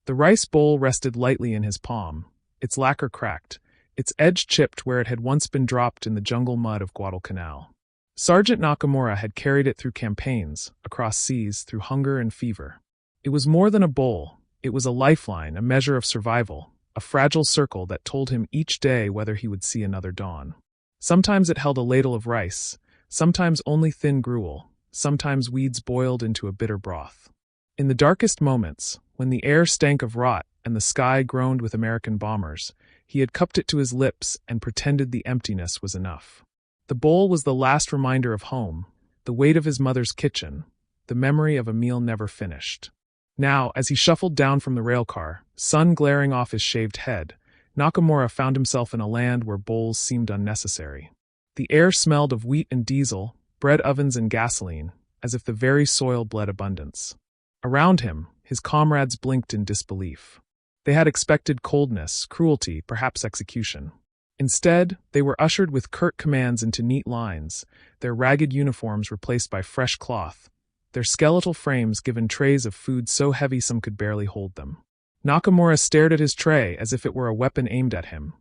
The rice bowl rested lightly in his palm, its lacquer cracked, its edge chipped where it had once been dropped in the jungle mud of Guadalcanal. Sergeant Nakamura had carried it through campaigns, across seas, through hunger and fever. It was more than a bowl, it was a lifeline, a measure of survival, a fragile circle that told him each day whether he would see another dawn. Sometimes it held a ladle of rice, sometimes only thin gruel, sometimes weeds boiled into a bitter broth. In the darkest moments, when the air stank of rot and the sky groaned with American bombers, he had cupped it to his lips and pretended the emptiness was enough. The bowl was the last reminder of home, the weight of his mother's kitchen, the memory of a meal never finished. Now, as he shuffled down from the railcar, sun glaring off his shaved head, Nakamura found himself in a land where bowls seemed unnecessary. The air smelled of wheat and diesel, bread ovens and gasoline, as if the very soil bled abundance. Around him, his comrades blinked in disbelief. They had expected coldness, cruelty, perhaps execution. Instead, they were ushered with curt commands into neat lines, their ragged uniforms replaced by fresh cloth, their skeletal frames given trays of food so heavy some could barely hold them. Nakamura stared at his tray as if it were a weapon aimed at him.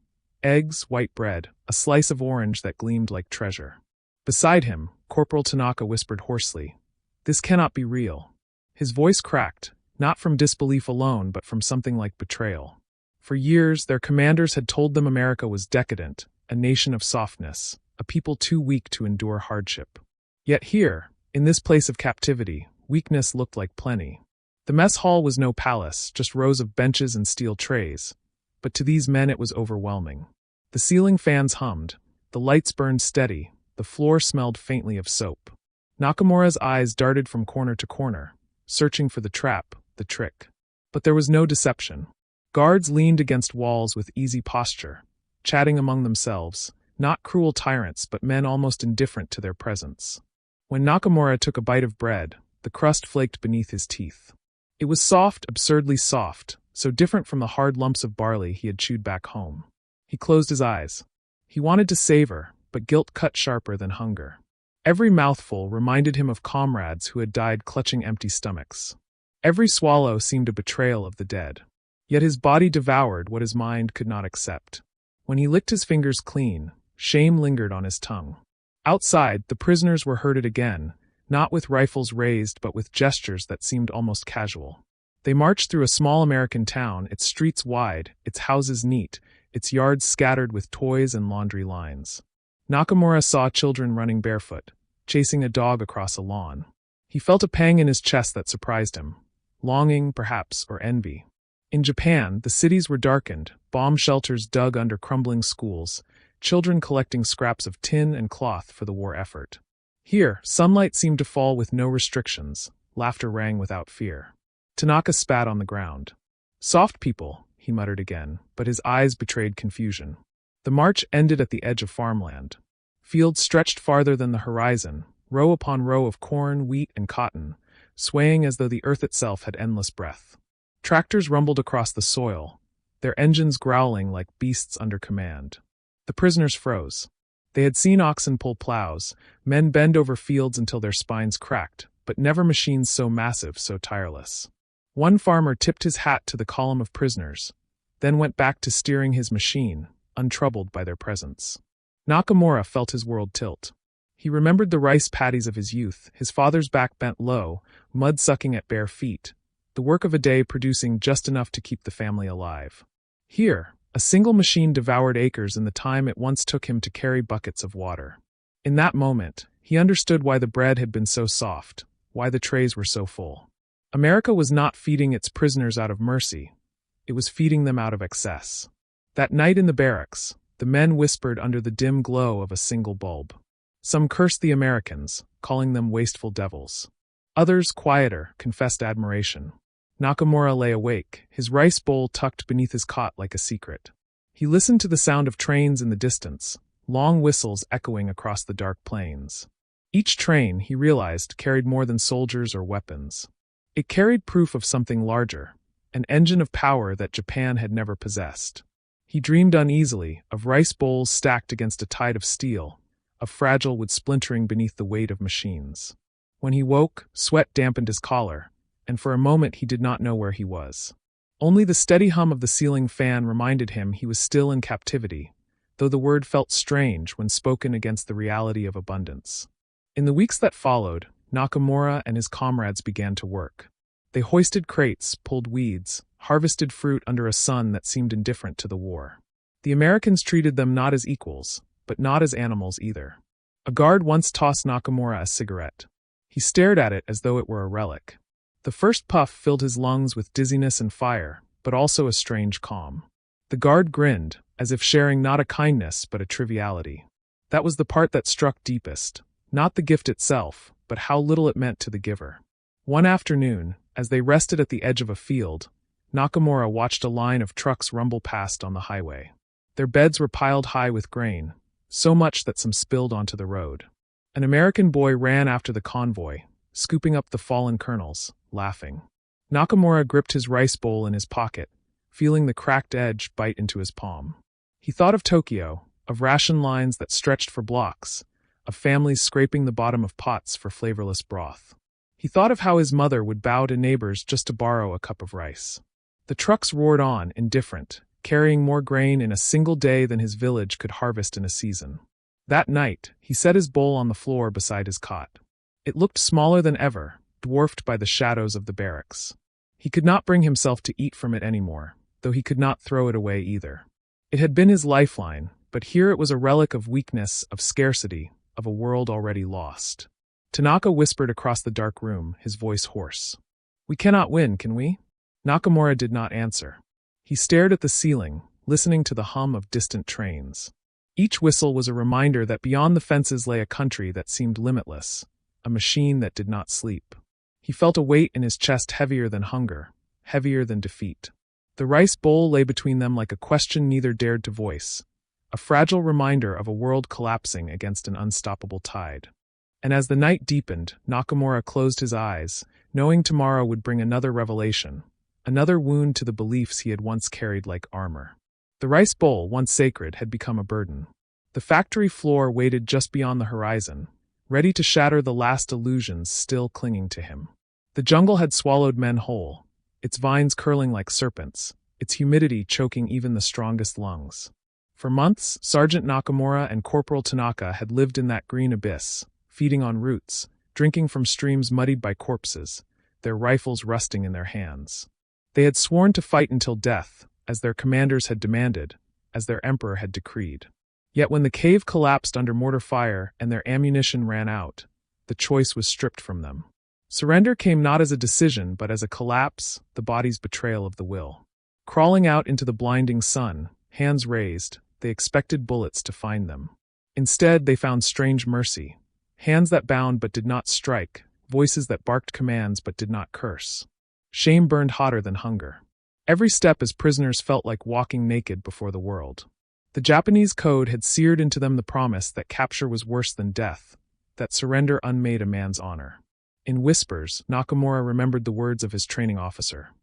Eggs, white bread, a slice of orange that gleamed like treasure. Beside him, Corporal Tanaka whispered hoarsely, "This cannot be real." His voice cracked, not from disbelief alone but from something like betrayal. For years, their commanders had told them America was decadent, a nation of softness, a people too weak to endure hardship. Yet here, in this place of captivity, weakness looked like plenty. The mess hall was no palace, just rows of benches and steel trays, but to these men it was overwhelming. The ceiling fans hummed, the lights burned steady, the floor smelled faintly of soap. Nakamura's eyes darted from corner to corner, searching for the trap, the trick. But there was no deception. Guards leaned against walls with easy posture, chatting among themselves, not cruel tyrants but men almost indifferent to their presence. When Nakamura took a bite of bread, the crust flaked beneath his teeth. It was soft, absurdly soft, so different from the hard lumps of barley he had chewed back home. He closed his eyes. He wanted to savor, but guilt cut sharper than hunger. Every mouthful reminded him of comrades who had died clutching empty stomachs. Every swallow seemed a betrayal of the dead. Yet his body devoured what his mind could not accept. When he licked his fingers clean, shame lingered on his tongue. Outside, the prisoners were herded again, not with rifles raised but with gestures that seemed almost casual. They marched through a small American town, its streets wide, its houses neat, its yards scattered with toys and laundry lines. Nakamura saw children running barefoot, chasing a dog across a lawn. He felt a pang in his chest that surprised him. Longing, perhaps, or envy. In Japan, the cities were darkened, bomb shelters dug under crumbling schools, children collecting scraps of tin and cloth for the war effort. Here, sunlight seemed to fall with no restrictions, laughter rang without fear. Tanaka spat on the ground. "Soft people," he muttered again, but his eyes betrayed confusion. The march ended at the edge of farmland. Fields stretched farther than the horizon, row upon row of corn, wheat, and cotton, swaying as though the earth itself had endless breath. Tractors rumbled across the soil, their engines growling like beasts under command. The prisoners froze. They had seen oxen pull plows, men bend over fields until their spines cracked, but never machines so massive, so tireless. One farmer tipped his hat to the column of prisoners, then went back to steering his machine, untroubled by their presence. Nakamura felt his world tilt. He remembered the rice paddies of his youth, his father's back bent low, mud sucking at bare feet, the work of a day producing just enough to keep the family alive. Here, a single machine devoured acres in the time it once took him to carry buckets of water. In that moment, he understood why the bread had been so soft, why the trays were so full. America was not feeding its prisoners out of mercy, it was feeding them out of excess. That night in the barracks, the men whispered under the dim glow of a single bulb. Some cursed the Americans, calling them wasteful devils. Others, quieter, confessed admiration. Nakamura lay awake, his rice bowl tucked beneath his cot like a secret. He listened to the sound of trains in the distance, long whistles echoing across the dark plains. Each train, he realized, carried more than soldiers or weapons. It carried proof of something larger, an engine of power that Japan had never possessed. He dreamed uneasily of rice bowls stacked against a tide of steel, of fragile wood splintering beneath the weight of machines. When he woke, sweat dampened his collar, and for a moment he did not know where he was. Only the steady hum of the ceiling fan reminded him he was still in captivity, though the word felt strange when spoken against the reality of abundance. In the weeks that followed, Nakamura and his comrades began to work. They hoisted crates, pulled weeds, harvested fruit under a sun that seemed indifferent to the war. The Americans treated them not as equals, but not as animals either. A guard once tossed Nakamura a cigarette. He stared at it as though it were a relic. The first puff filled his lungs with dizziness and fire, but also a strange calm. The guard grinned, as if sharing not a kindness but a triviality. That was the part that struck deepest, not the gift itself, but how little it meant to the giver. One afternoon, as they rested at the edge of a field, Nakamura watched a line of trucks rumble past on the highway. Their beds were piled high with grain, so much that some spilled onto the road. An American boy ran after the convoy, scooping up the fallen kernels, laughing. Nakamura gripped his rice bowl in his pocket, feeling the cracked edge bite into his palm. He thought of Tokyo, of ration lines that stretched for blocks, of families scraping the bottom of pots for flavorless broth. He thought of how his mother would bow to neighbors just to borrow a cup of rice. The trucks roared on, indifferent, carrying more grain in a single day than his village could harvest in a season. That night, he set his bowl on the floor beside his cot. It looked smaller than ever, dwarfed by the shadows of the barracks. He could not bring himself to eat from it anymore, though he could not throw it away either. It had been his lifeline, but here it was a relic of weakness, of scarcity, of a world already lost. Tanaka whispered across the dark room, his voice hoarse. "We cannot win, can we?" Nakamura did not answer. He stared at the ceiling, listening to the hum of distant trains. Each whistle was a reminder that beyond the fences lay a country that seemed limitless, a machine that did not sleep. He felt a weight in his chest heavier than hunger, heavier than defeat. The rice bowl lay between them like a question neither dared to voice, a fragile reminder of a world collapsing against an unstoppable tide. And as the night deepened, Nakamura closed his eyes, knowing tomorrow would bring another revelation, another wound to the beliefs he had once carried like armor. The rice bowl, once sacred, had become a burden. The factory floor waited just beyond the horizon, ready to shatter the last illusions still clinging to him. The jungle had swallowed men whole, its vines curling like serpents, its humidity choking even the strongest lungs. For months, Sergeant Nakamura and Corporal Tanaka had lived in that green abyss, feeding on roots, drinking from streams muddied by corpses, their rifles rusting in their hands. They had sworn to fight until death, as their commanders had demanded, as their emperor had decreed. Yet when the cave collapsed under mortar fire and their ammunition ran out, the choice was stripped from them. Surrender came not as a decision but as a collapse, the body's betrayal of the will. Crawling out into the blinding sun, hands raised, they expected bullets to find them. Instead, they found strange mercy. Hands that bound but did not strike, voices that barked commands but did not curse. Shame burned hotter than hunger. Every step as prisoners felt like walking naked before the world. The Japanese code had seared into them the promise that capture was worse than death, that surrender unmade a man's honor. In whispers, Nakamura remembered the words of his training officer.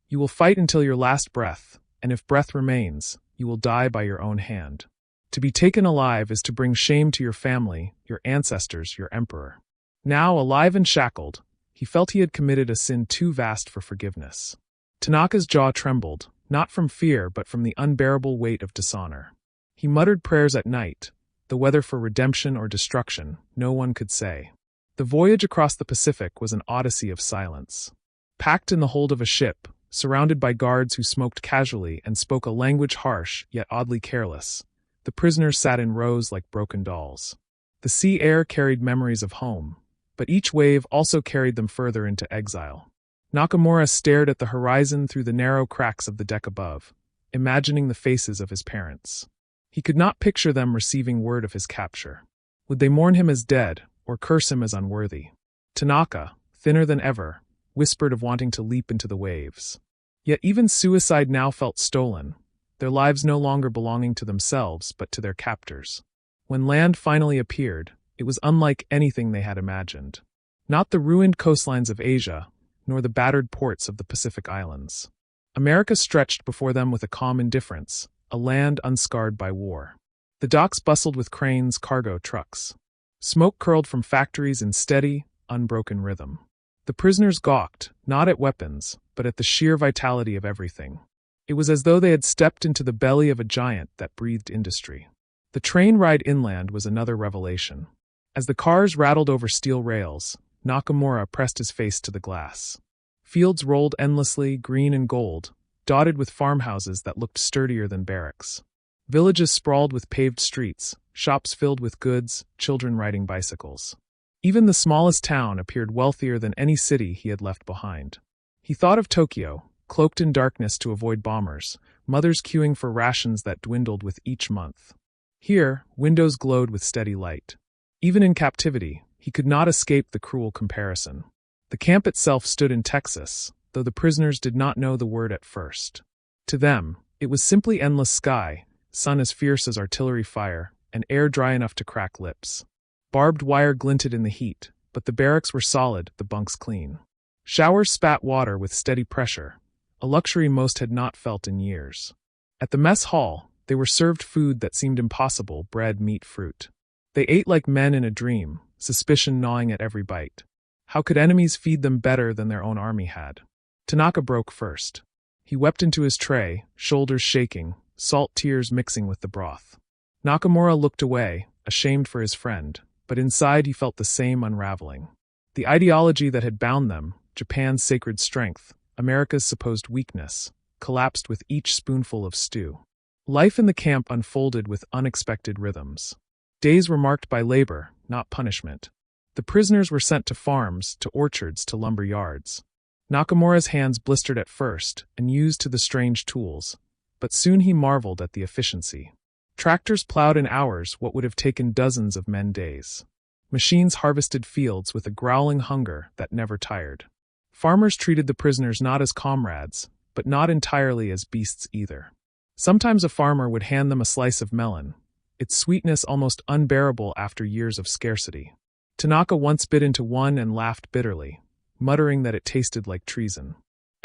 "You will fight until your last breath, and if breath remains, you will die by your own hand. To be taken alive is to bring shame to your family, your ancestors, your emperor." Now, alive and shackled, he felt he had committed a sin too vast for forgiveness. Tanaka's jaw trembled, not from fear but from the unbearable weight of dishonor. He muttered prayers at night, the whether for redemption or destruction, no one could say. The voyage across the Pacific was an odyssey of silence. Packed in the hold of a ship, surrounded by guards who smoked casually and spoke a language harsh yet oddly careless, the prisoners sat in rows like broken dolls. The sea air carried memories of home, but each wave also carried them further into exile. Nakamura stared at the horizon through the narrow cracks of the deck above, imagining the faces of his parents. He could not picture them receiving word of his capture. Would they mourn him as dead, or curse him as unworthy? Tanaka, thinner than ever, whispered of wanting to leap into the waves. Yet even suicide now felt stolen, their lives no longer belonging to themselves but to their captors. When land finally appeared, it was unlike anything they had imagined. Not the ruined coastlines of Asia, nor the battered ports of the Pacific Islands. America stretched before them with a calm indifference, a land unscarred by war. The docks bustled with cranes, cargo trucks. Smoke curled from factories in steady, unbroken rhythm. The prisoners gawked, not at weapons, but at the sheer vitality of everything. It was as though they had stepped into the belly of a giant that breathed industry. The train ride inland was another revelation. As the cars rattled over steel rails, Nakamura pressed his face to the glass. Fields rolled endlessly, green and gold, dotted with farmhouses that looked sturdier than barracks. Villages sprawled with paved streets, shops filled with goods, children riding bicycles. Even the smallest town appeared wealthier than any city he had left behind. He thought of Tokyo, cloaked in darkness to avoid bombers, mothers queuing for rations that dwindled with each month. Here, windows glowed with steady light. Even in captivity, he could not escape the cruel comparison. The camp itself stood in Texas, though the prisoners did not know the word at first. To them, it was simply endless sky, sun as fierce as artillery fire, and air dry enough to crack lips. Barbed wire glinted in the heat, but the barracks were solid, the bunks clean. Showers spat water with steady pressure, a luxury most had not felt in years. At the mess hall, they were served food that seemed impossible: bread, meat, fruit. They ate like men in a dream, suspicion gnawing at every bite. How could enemies feed them better than their own army had? Tanaka broke first. He wept into his tray, shoulders shaking, salt tears mixing with the broth. Nakamura looked away, ashamed for his friend, but inside he felt the same unraveling. The ideology that had bound them, Japan's sacred strength, America's supposed weakness, collapsed with each spoonful of stew. Life in the camp unfolded with unexpected rhythms. Days were marked by labor, not punishment. The prisoners were sent to farms, to orchards, to lumber yards. Nakamura's hands blistered at first, and used to the strange tools, but soon he marveled at the efficiency. Tractors plowed in hours what would have taken dozens of men days. Machines harvested fields with a growling hunger that never tired. Farmers treated the prisoners not as comrades, but not entirely as beasts either. Sometimes a farmer would hand them a slice of melon, its sweetness almost unbearable after years of scarcity. Tanaka once bit into one and laughed bitterly, muttering that it tasted like treason.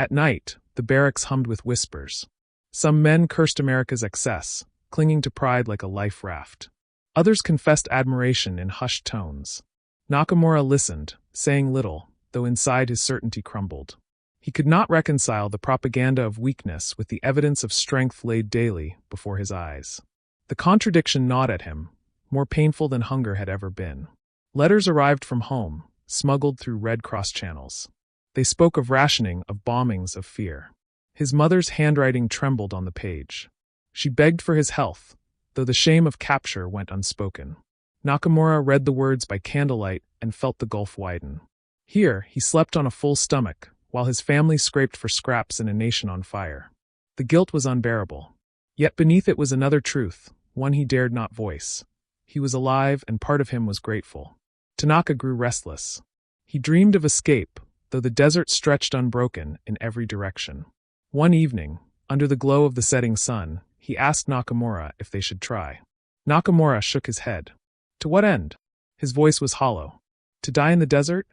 At night, the barracks hummed with whispers. Some men cursed America's excess, clinging to pride like a life raft. Others confessed admiration in hushed tones. Nakamura listened, saying little, though inside his certainty crumbled. He could not reconcile the propaganda of weakness with the evidence of strength laid daily before his eyes. The contradiction gnawed at him, more painful than hunger had ever been. Letters arrived from home, smuggled through Red Cross channels. They spoke of rationing, of bombings, of fear. His mother's handwriting trembled on the page. She begged for his health, though the shame of capture went unspoken. Nakamura read the words by candlelight and felt the gulf widen. Here, he slept on a full stomach, while his family scraped for scraps in a nation on fire. The guilt was unbearable. Yet beneath it was another truth, one he dared not voice. He was alive, and part of him was grateful. Tanaka grew restless. He dreamed of escape, though the desert stretched unbroken in every direction. One evening, under the glow of the setting sun, he asked Nakamura if they should try. Nakamura shook his head. To what end? His voice was hollow. To die in the desert?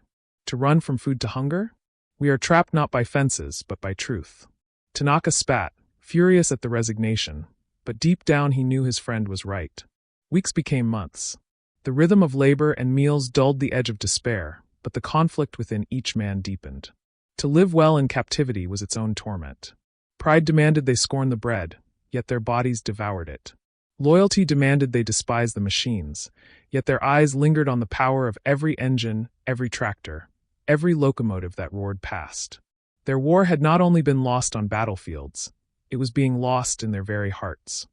To run from food to hunger? We are trapped not by fences, but by truth. Tanaka spat, furious at the resignation, but deep down he knew his friend was right. Weeks became months. The rhythm of labor and meals dulled the edge of despair, but the conflict within each man deepened. To live well in captivity was its own torment. Pride demanded they scorn the bread, yet their bodies devoured it. Loyalty demanded they despise the machines, yet their eyes lingered on the power of every engine, every tractor, every locomotive that roared past. Their war had not only been lost on battlefields, it was being lost in their very hearts.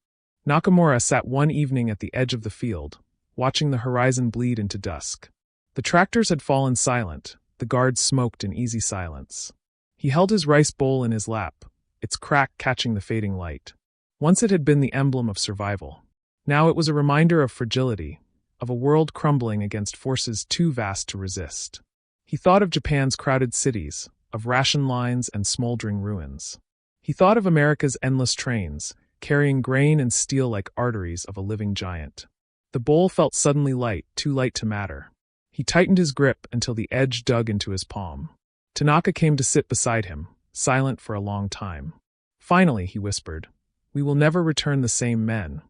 Nakamura sat one evening at the edge of the field, watching the horizon bleed into dusk. The tractors had fallen silent, the guards smoked in easy silence. He held his rice bowl in his lap, its crack catching the fading light. Once it had been the emblem of survival. Now it was a reminder of fragility, of a world crumbling against forces too vast to resist. He thought of Japan's crowded cities, of ration lines and smoldering ruins. He thought of America's endless trains, carrying grain and steel like arteries of a living giant. The bowl felt suddenly light, too light to matter. He tightened his grip until the edge dug into his palm. Tanaka came to sit beside him, silent for a long time. Finally, he whispered, "We will never return the same men."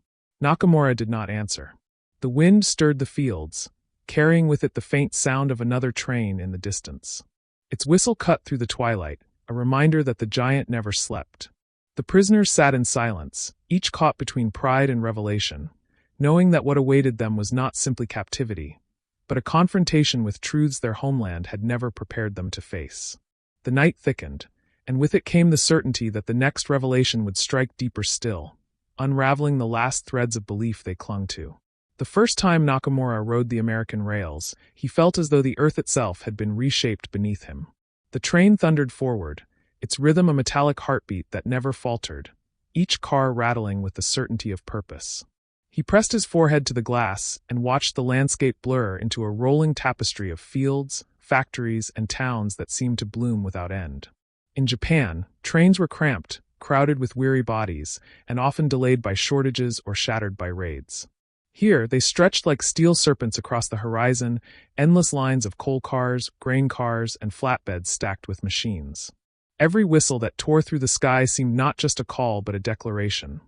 Nakamura did not answer. The wind stirred the fields, carrying with it the faint sound of another train in the distance. Its whistle cut through the twilight, a reminder that the giant never slept. The prisoners sat in silence, each caught between pride and revelation, knowing that what awaited them was not simply captivity, but a confrontation with truths their homeland had never prepared them to face. The night thickened, and with it came the certainty that the next revelation would strike deeper still, unraveling the last threads of belief they clung to. The first time Nakamura rode the American rails, he felt as though the earth itself had been reshaped beneath him. The train thundered forward, its rhythm a metallic heartbeat that never faltered, each car rattling with the certainty of purpose. He pressed his forehead to the glass and watched the landscape blur into a rolling tapestry of fields, factories, and towns that seemed to bloom without end. In Japan, trains were cramped, crowded with weary bodies, and often delayed by shortages or shattered by raids. Here, they stretched like steel serpents across the horizon, endless lines of coal cars, grain cars, and flatbeds stacked with machines. Every whistle that tore through the sky seemed not just a call but a declaration.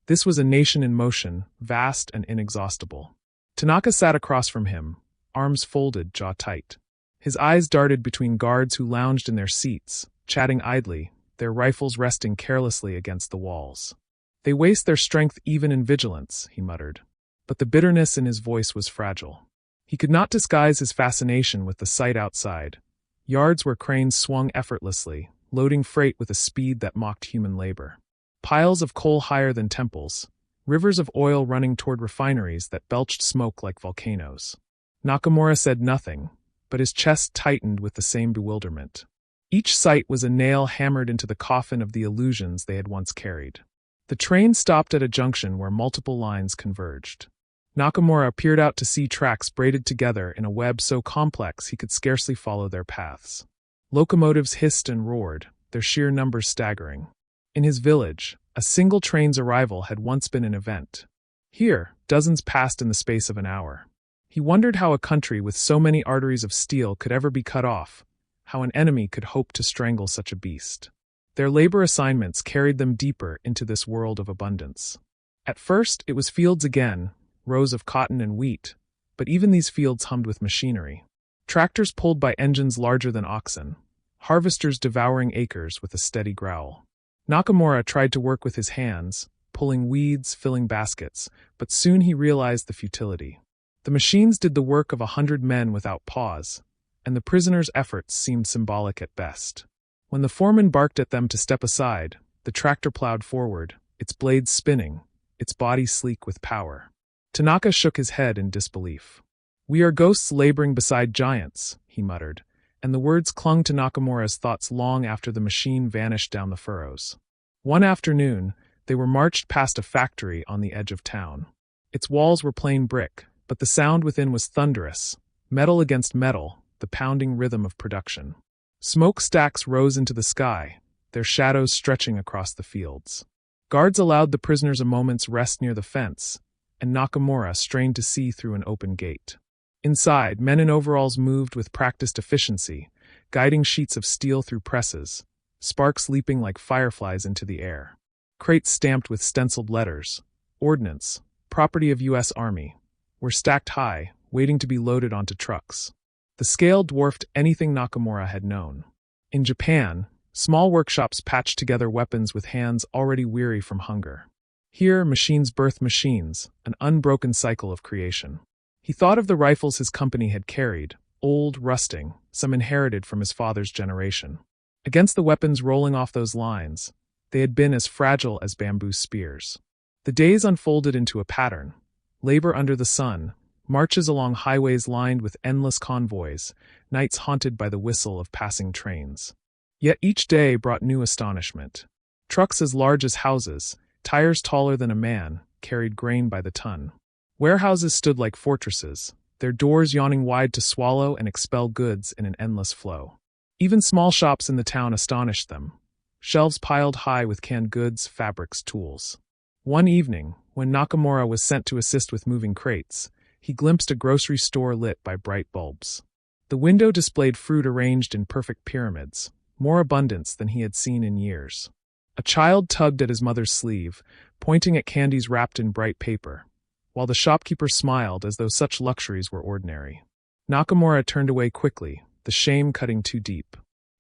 This was a nation in motion, vast and inexhaustible. Tanaka sat across from him, arms folded, jaw tight. His eyes darted between guards who lounged in their seats, chatting idly, their rifles resting carelessly against the walls. "They waste their strength even in vigilance," he muttered. But the bitterness in his voice was fragile. He could not disguise his fascination with the sight outside, yards where cranes swung effortlessly, loading freight with a speed that mocked human labor. Piles of coal higher than temples, rivers of oil running toward refineries that belched smoke like volcanoes. Nakamura said nothing, but his chest tightened with the same bewilderment. Each sight was a nail hammered into the coffin of the illusions they had once carried. The train stopped at a junction where multiple lines converged. Nakamura peered out to see tracks braided together in a web so complex he could scarcely follow their paths. Locomotives hissed and roared, their sheer numbers staggering. In his village, a single train's arrival had once been an event. Here, dozens passed in the space of an hour. He wondered how a country with so many arteries of steel could ever be cut off, how an enemy could hope to strangle such a beast. Their labor assignments carried them deeper into this world of abundance. At first, it was fields again, rows of cotton and wheat, but even these fields hummed with machinery. Tractors pulled by engines larger than oxen, harvesters devouring acres with a steady growl. Nakamura tried to work with his hands, pulling weeds, filling baskets, but soon he realized the futility. The machines did the work of 100 men without pause, and the prisoners' efforts seemed symbolic at best. When the foreman barked at them to step aside, the tractor plowed forward, its blades spinning, its body sleek with power. Tanaka shook his head in disbelief. "We are ghosts laboring beside giants," he muttered, and the words clung to Nakamura's thoughts long after the machine vanished down the furrows. One afternoon, they were marched past a factory on the edge of town. Its walls were plain brick, but the sound within was thunderous, metal against metal, the pounding rhythm of production. Smokestacks rose into the sky, their shadows stretching across the fields. Guards allowed the prisoners a moment's rest near the fence, and Nakamura strained to see through an open gate. Inside, men in overalls moved with practiced efficiency, guiding sheets of steel through presses, sparks leaping like fireflies into the air. Crates stamped with stenciled letters, "Ordnance, property of U.S. Army," were stacked high, waiting to be loaded onto trucks. The scale dwarfed anything Nakamura had known. In Japan, small workshops patched together weapons with hands already weary from hunger. Here, machines birthed machines, an unbroken cycle of creation. He thought of the rifles his company had carried, old, rusting, some inherited from his father's generation. Against the weapons rolling off those lines, they had been as fragile as bamboo spears. The days unfolded into a pattern: labor under the sun, marches along highways lined with endless convoys, nights haunted by the whistle of passing trains. Yet each day brought new astonishment. Trucks as large as houses, tires taller than a man, carried grain by the ton. Warehouses stood like fortresses, their doors yawning wide to swallow and expel goods in an endless flow. Even small shops in the town astonished them, shelves piled high with canned goods, fabrics, tools. One evening, when Nakamura was sent to assist with moving crates, he glimpsed a grocery store lit by bright bulbs. The window displayed fruit arranged in perfect pyramids, more abundance than he had seen in years. A child tugged at his mother's sleeve, pointing at candies wrapped in bright paper, while the shopkeeper smiled as though such luxuries were ordinary. Nakamura turned away quickly, the shame cutting too deep.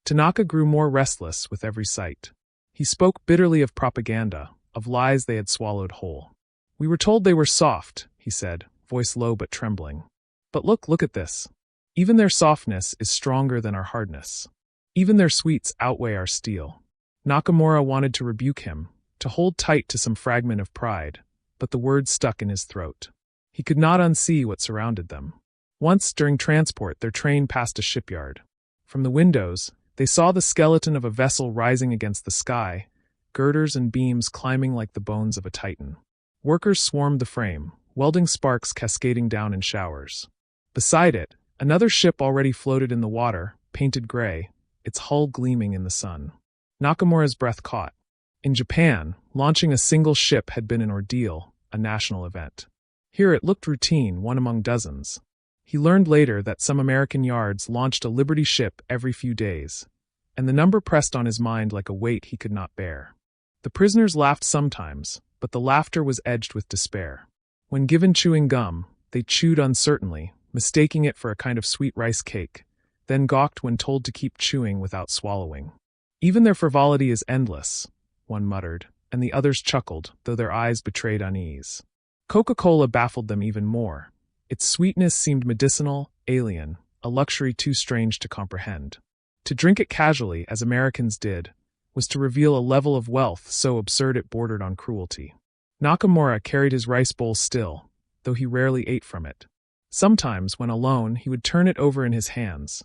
Tanaka grew more restless with every sight. He spoke bitterly of propaganda, of lies they had swallowed whole. "We were told they were soft," he said, voice low but trembling. "But look at this. Even their softness is stronger than our hardness. Even their sweets outweigh our steel." Nakamura wanted to rebuke him, to hold tight to some fragment of pride, but the words stuck in his throat. He could not unsee what surrounded them. Once, during transport, their train passed a shipyard. From the windows, they saw the skeleton of a vessel rising against the sky, girders and beams climbing like the bones of a titan. Workers swarmed the frame, welding sparks cascading down in showers. Beside it, another ship already floated in the water, painted gray, its hull gleaming in the sun. Nakamura's breath caught. In Japan, launching a single ship had been an ordeal, a national event. Here it looked routine, one among dozens. He learned later that some American yards launched a Liberty ship every few days, and the number pressed on his mind like a weight he could not bear. The prisoners laughed sometimes, but the laughter was edged with despair. When given chewing gum, they chewed uncertainly, mistaking it for a kind of sweet rice cake, then gawked when told to keep chewing without swallowing. "Even their frivolity is endless," one muttered, and the others chuckled, though their eyes betrayed unease. Coca-Cola baffled them even more. Its sweetness seemed medicinal, alien, a luxury too strange to comprehend. To drink it casually, as Americans did, was to reveal a level of wealth so absurd it bordered on cruelty. Nakamura carried his rice bowl still, though he rarely ate from it. Sometimes, when alone, he would turn it over in his hands,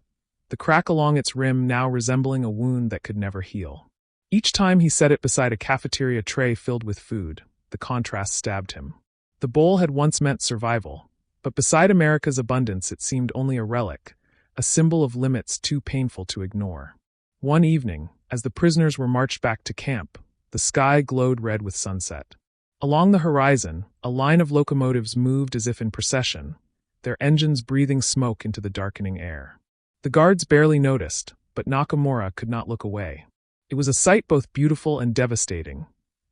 the crack along its rim now resembling a wound that could never heal. Each time he set it beside a cafeteria tray filled with food, the contrast stabbed him. The bowl had once meant survival, but beside America's abundance it seemed only a relic, a symbol of limits too painful to ignore. One evening, as the prisoners were marched back to camp, the sky glowed red with sunset. Along the horizon, a line of locomotives moved as if in procession, their engines breathing smoke into the darkening air. The guards barely noticed, but Nakamura could not look away. It was a sight both beautiful and devastating,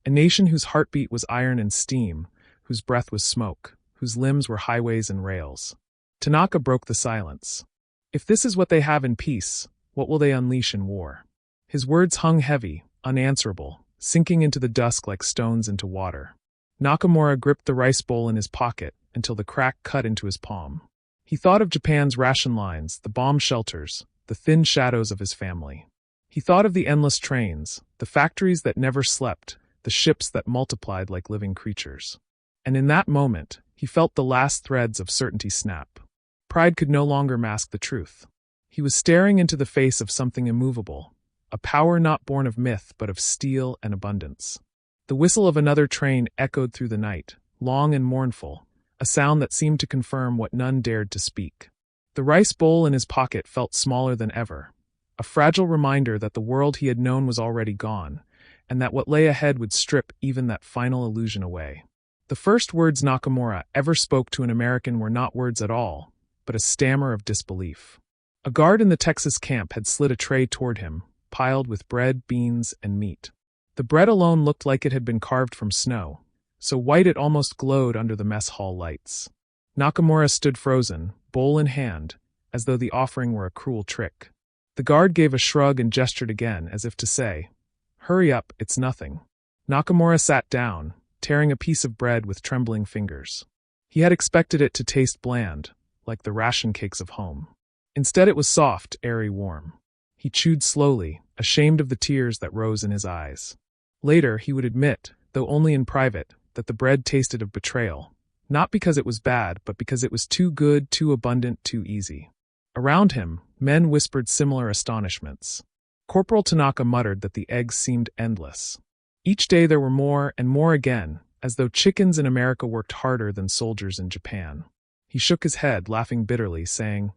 a nation whose heartbeat was iron and steam, whose breath was smoke, whose limbs were highways and rails. Tanaka broke the silence. "If this is what they have in peace, what will they unleash in war?" His words hung heavy, unanswerable, sinking into the dusk like stones into water. Nakamura gripped the rice bowl in his pocket until the crack cut into his palm. He thought of Japan's ration lines, the bomb shelters, the thin shadows of his family. He thought of the endless trains, the factories that never slept, the ships that multiplied like living creatures. And in that moment, he felt the last threads of certainty snap. Pride could no longer mask the truth. He was staring into the face of something immovable, a power not born of myth but of steel and abundance. The whistle of another train echoed through the night, long and mournful, a sound that seemed to confirm what none dared to speak. The rice bowl in his pocket felt smaller than ever, a fragile reminder that the world he had known was already gone, and that what lay ahead would strip even that final illusion away. The first words Nakamura ever spoke to an American were not words at all, but a stammer of disbelief. A guard in the Texas camp had slid a tray toward him, piled with bread, beans, and meat. The bread alone looked like it had been carved from snow, so white it almost glowed under the mess hall lights. Nakamura stood frozen, bowl in hand, as though the offering were a cruel trick. The guard gave a shrug and gestured again, as if to say, "Hurry up, it's nothing." Nakamura sat down, tearing a piece of bread with trembling fingers. He had expected it to taste bland, like the ration cakes of home. Instead it was soft, airy, warm. He chewed slowly, ashamed of the tears that rose in his eyes. Later he would admit, though only in private, that the bread tasted of betrayal, not because it was bad, but because it was too good, too abundant, too easy. Around him, men whispered similar astonishments. Corporal Tanaka muttered that the eggs seemed endless. Each day there were more and more again, as though chickens in America worked harder than soldiers in Japan. He shook his head, laughing bitterly, saying,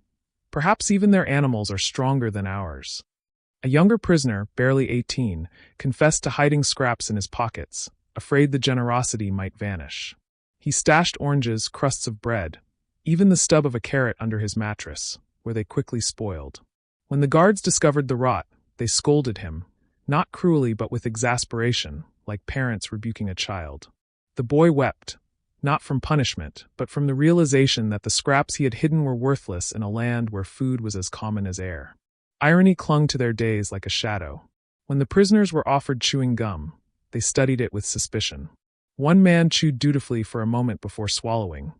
"Perhaps even their animals are stronger than ours." A younger prisoner, barely 18, confessed to hiding scraps in his pockets, afraid the generosity might vanish. He stashed oranges, crusts of bread, even the stub of a carrot under his mattress, where they quickly spoiled. When the guards discovered the rot, they scolded him, not cruelly but with exasperation, like parents rebuking a child. The boy wept, not from punishment, but from the realization that the scraps he had hidden were worthless in a land where food was as common as air. Irony clung to their days like a shadow. When the prisoners were offered chewing gum, they studied it with suspicion. One man chewed dutifully for a moment before swallowing,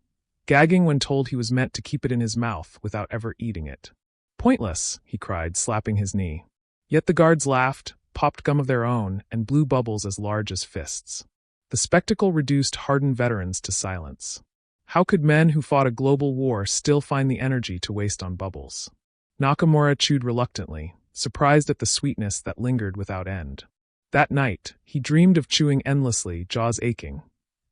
gagging when told he was meant to keep it in his mouth without ever eating it. "Pointless," he cried, slapping his knee. Yet the guards laughed, popped gum of their own, and blew bubbles as large as fists. The spectacle reduced hardened veterans to silence. How could men who fought a global war still find the energy to waste on bubbles? Nakamura chewed reluctantly, surprised at the sweetness that lingered without end. That night, he dreamed of chewing endlessly, jaws aching,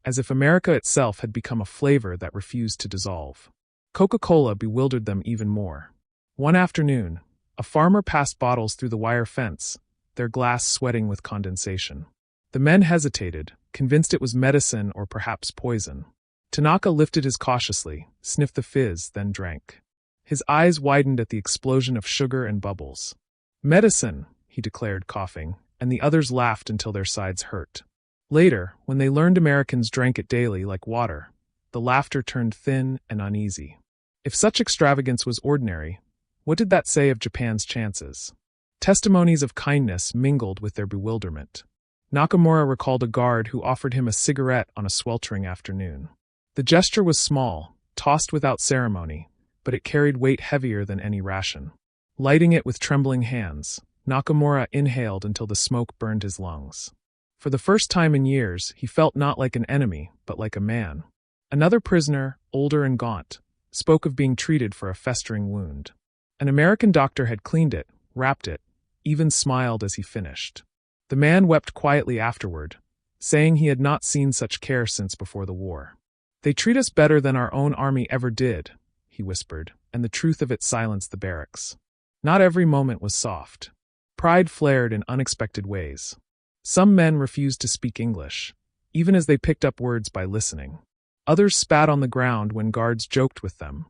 as if America itself had become a flavor that refused to dissolve. Coca-Cola bewildered them even more. One afternoon, a farmer passed bottles through the wire fence, their glass sweating with condensation. The men hesitated, convinced it was medicine or perhaps poison. Tanaka lifted his cautiously, sniffed the fizz, then drank. His eyes widened at the explosion of sugar and bubbles. "Medicine," he declared, coughing, and the others laughed until their sides hurt. Later, when they learned Americans drank it daily like water, the laughter turned thin and uneasy. If such extravagance was ordinary, what did that say of Japan's chances? Testimonies of kindness mingled with their bewilderment. Nakamura recalled a guard who offered him a cigarette on a sweltering afternoon. The gesture was small, tossed without ceremony, but it carried weight heavier than any ration. Lighting it with trembling hands, Nakamura inhaled until the smoke burned his lungs. For the first time in years, he felt not like an enemy, but like a man. Another prisoner, older and gaunt, spoke of being treated for a festering wound. An American doctor had cleaned it, wrapped it, even smiled as he finished. The man wept quietly afterward, saying he had not seen such care since before the war. "They treat us better than our own army ever did," he whispered, and the truth of it silenced the barracks. Not every moment was soft. Pride flared in unexpected ways. Some men refused to speak English, even as they picked up words by listening. Others spat on the ground when guards joked with them,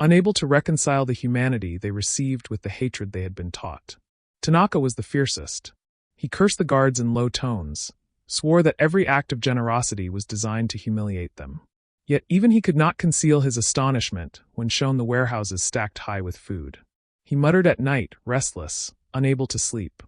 unable to reconcile the humanity they received with the hatred they had been taught. Tanaka was the fiercest. He cursed the guards in low tones, swore that every act of generosity was designed to humiliate them. Yet even he could not conceal his astonishment when shown the warehouses stacked high with food. He muttered at night, restless, unable to sleep.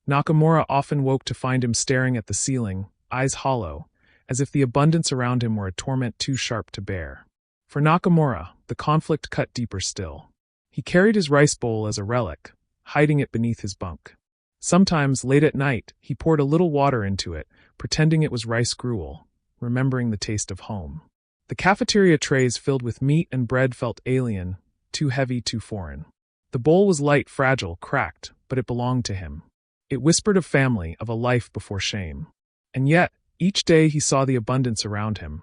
Nakamura often woke to find him staring at the ceiling, eyes hollow, as if the abundance around him were a torment too sharp to bear. For Nakamura, the conflict cut deeper still. He carried his rice bowl as a relic, hiding it beneath his bunk. Sometimes, late at night, he poured a little water into it, pretending it was rice gruel, remembering the taste of home. The cafeteria trays filled with meat and bread felt alien, too heavy, too foreign. The bowl was light, fragile, cracked, but it belonged to him. It whispered of family, of a life before shame. And yet, each day he saw the abundance around him.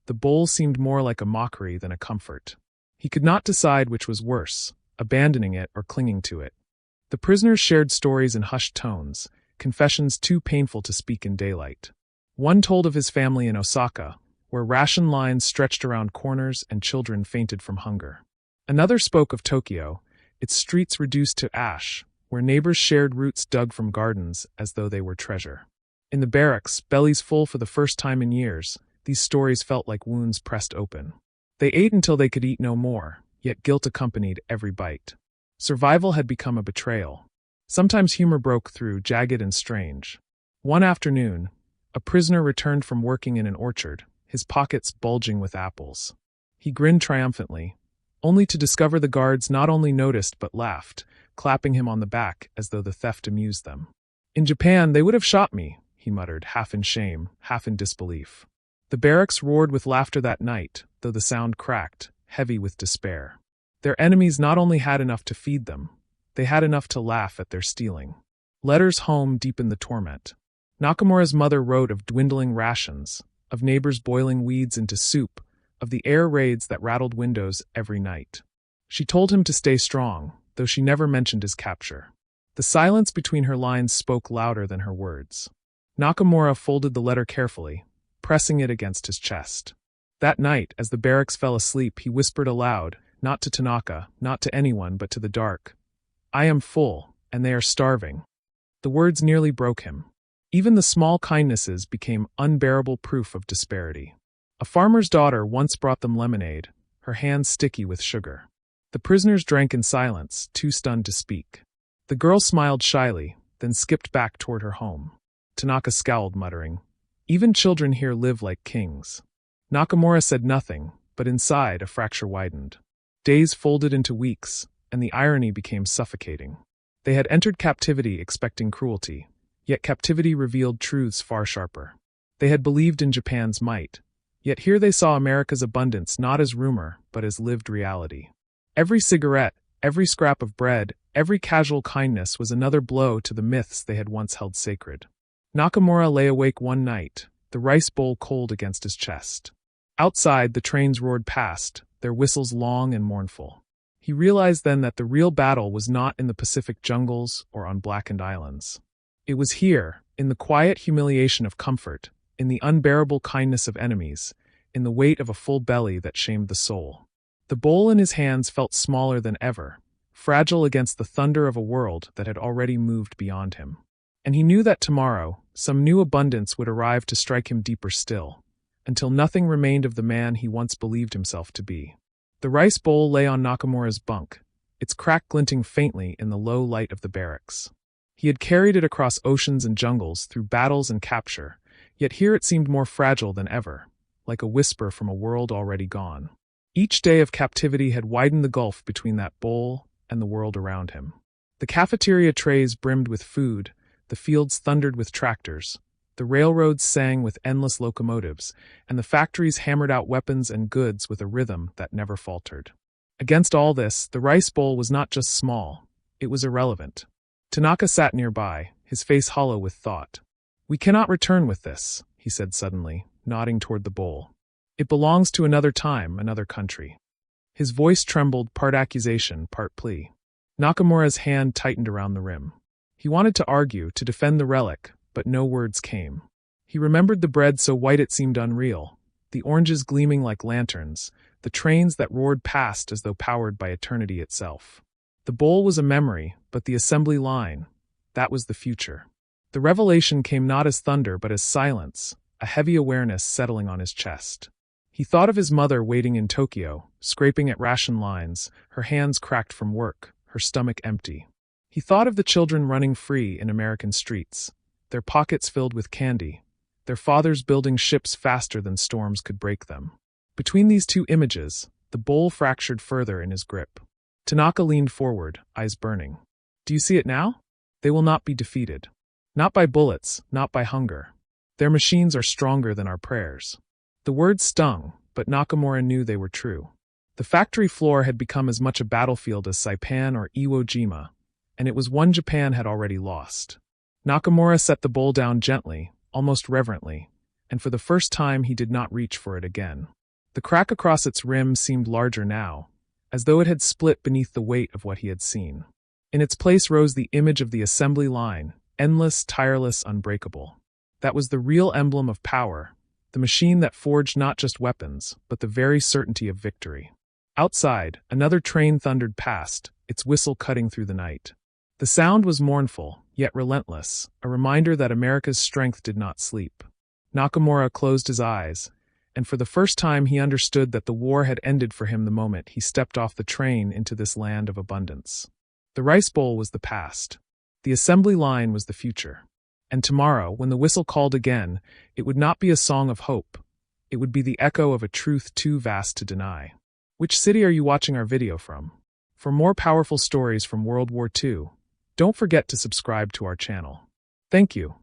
The bowl seemed more like a mockery than a comfort. He could not decide which was worse, abandoning it or clinging to it. The prisoners shared stories in hushed tones, confessions too painful to speak in daylight. One told of his family in Osaka, where ration lines stretched around corners and children fainted from hunger. Another spoke of Tokyo, its streets reduced to ash, where neighbors shared roots dug from gardens as though they were treasure. In the barracks, bellies full for the first time in years, these stories felt like wounds pressed open. They ate until they could eat no more, yet guilt accompanied every bite. Survival had become a betrayal. Sometimes humor broke through, jagged and strange. One afternoon, a prisoner returned from working in an orchard, his pockets bulging with apples. He grinned triumphantly, only to discover the guards not only noticed but laughed, clapping him on the back as though the theft amused them. "In Japan, they would have shot me," he muttered, half in shame, half in disbelief. The barracks roared with laughter that night, though the sound cracked, heavy with despair. Their enemies not only had enough to feed them, they had enough to laugh at their stealing. Letters home deepened the torment. Nakamura's mother wrote of dwindling rations, of neighbors boiling weeds into soup, of the air raids that rattled windows every night. She told him to stay strong, though she never mentioned his capture. The silence between her lines spoke louder than her words. Nakamura folded the letter carefully, pressing it against his chest. That night, as the barracks fell asleep, he whispered aloud, not to Tanaka, not to anyone, but to the dark, "I am full, and they are starving." The words nearly broke him. Even the small kindnesses became unbearable proof of disparity. A farmer's daughter once brought them lemonade, her hands sticky with sugar. The prisoners drank in silence, too stunned to speak. The girl smiled shyly, then skipped back toward her home. Tanaka scowled, muttering, "Even children here live like kings." Nakamura said nothing, but inside a fracture widened. Days folded into weeks, and the irony became suffocating. They had entered captivity expecting cruelty, yet captivity revealed truths far sharper. They had believed in Japan's might, yet here they saw America's abundance not as rumor, but as lived reality. Every cigarette, every scrap of bread, every casual kindness was another blow to the myths they had once held sacred. Nakamura lay awake one night, the rice bowl cold against his chest. Outside, the trains roared past, their whistles long and mournful. He realized then that the real battle was not in the Pacific jungles or on blackened islands. It was here, in the quiet humiliation of comfort, in the unbearable kindness of enemies, in the weight of a full belly that shamed the soul. The bowl in his hands felt smaller than ever, fragile against the thunder of a world that had already moved beyond him. And he knew that tomorrow, some new abundance would arrive to strike him deeper still, until nothing remained of the man he once believed himself to be. The rice bowl lay on Nakamura's bunk, its crack glinting faintly in the low light of the barracks. He had carried it across oceans and jungles, through battles and capture, yet here it seemed more fragile than ever, like a whisper from a world already gone. Each day of captivity had widened the gulf between that bowl and the world around him. The cafeteria trays brimmed with food, the fields thundered with tractors, the railroads sang with endless locomotives, and the factories hammered out weapons and goods with a rhythm that never faltered. Against all this, the rice bowl was not just small, it was irrelevant. Tanaka sat nearby, his face hollow with thought. "We cannot return with this," he said suddenly, nodding toward the bowl. "It belongs to another time, another country." His voice trembled, part accusation, part plea. Nakamura's hand tightened around the rim. He wanted to argue, to defend the relic, but no words came. He remembered the bread so white it seemed unreal, the oranges gleaming like lanterns, the trains that roared past as though powered by eternity itself. The bowl was a memory, but the assembly line, that was the future. The revelation came not as thunder but as silence, a heavy awareness settling on his chest. He thought of his mother waiting in Tokyo, scraping at ration lines, her hands cracked from work, her stomach empty. He thought of the children running free in American streets, their pockets filled with candy, their fathers building ships faster than storms could break them. Between these two images, the bowl fractured further in his grip. Tanaka leaned forward, eyes burning. "Do you see it now? They will not be defeated. Not by bullets, not by hunger. Their machines are stronger than our prayers." The words stung, but Nakamura knew they were true. The factory floor had become as much a battlefield as Saipan or Iwo Jima, and it was one Japan had already lost. Nakamura set the bowl down gently, almost reverently, and for the first time he did not reach for it again. The crack across its rim seemed larger now, as though it had split beneath the weight of what he had seen. In its place rose the image of the assembly line, endless, tireless, unbreakable. That was the real emblem of power, the machine that forged not just weapons, but the very certainty of victory. Outside, another train thundered past, its whistle cutting through the night. The sound was mournful, yet relentless, a reminder that America's strength did not sleep. Nakamura closed his eyes, and for the first time he understood that the war had ended for him the moment he stepped off the train into this land of abundance. The rice bowl was the past. The assembly line was the future. And tomorrow, when the whistle called again, it would not be a song of hope. It would be the echo of a truth too vast to deny. Which city are you watching our video from? For more powerful stories from World War II, don't forget to subscribe to our channel. Thank you.